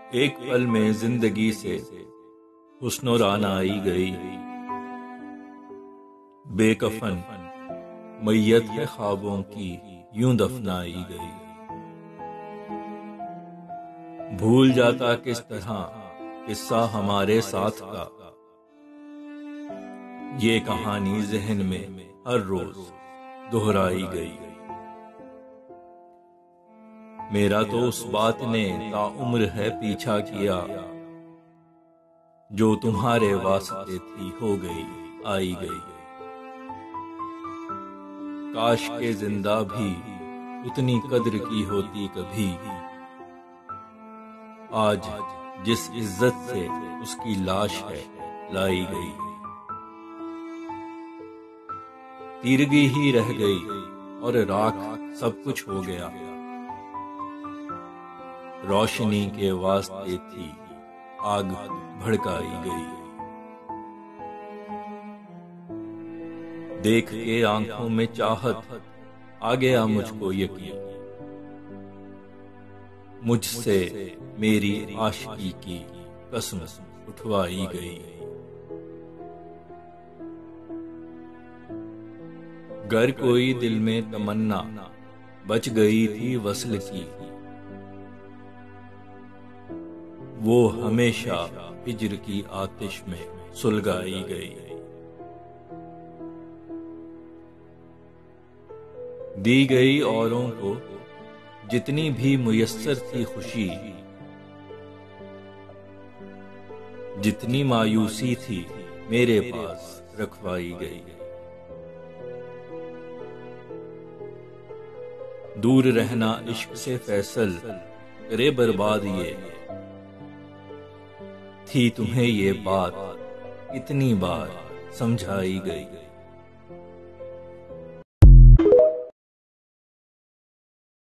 एक पल में जिंदगी से हुस्न रानाई गई, बेकफन मैयत है ख्वाबों की यूं दफनाई गई। भूल जाता किस तरह किस्सा हमारे साथ का, ये कहानी जहन में हर रोज दोहराई गई। मेरा तो उस बात ने ताउम्र है पीछा किया, जो तुम्हारे वास्ते थी हो गई आई गई। काश के जिंदा भी उतनी कद्र की होती कभी, आज जिस इज्जत से उसकी लाश है लाई गई। तीरगी ही रह गई और राख सब कुछ हो गया, रोशनी के वास्ते थी आग भड़काई गई। देख के आंखों में चाहत आ गया मुझको यकीन, मुझसे मेरी आशिकी की कसम उठवाई गई। गर कोई दिल में तमन्ना बच गई थी वस्ल की, वो हमेशा हिज्र की आतिश में सुलगाई गई। दी गई औरों को जितनी भी मुयस्सर थी खुशी, जितनी मायूसी थी मेरे पास रखवाई गई। दूर रहना इश्क से फैसल करे बर्बाद ये, थी तुम्हें ये बात इतनी बार समझाई गई।